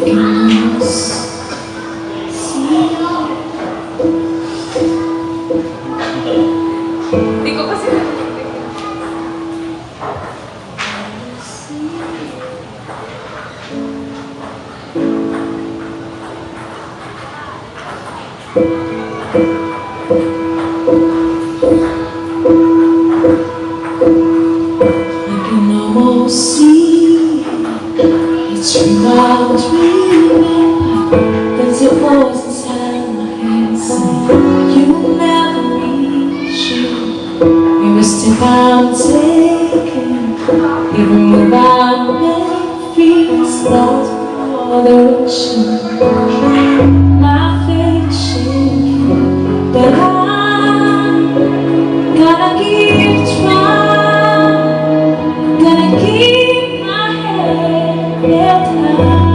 Hindi ko kasi I can almost see it's real I was remember. There's a voice inside my head saying you never reach you. Every step I'm taking, every move I make feels lost for the ocean. My faith is shaking, but I'm gonna keep trying. Gonna keep my head held high.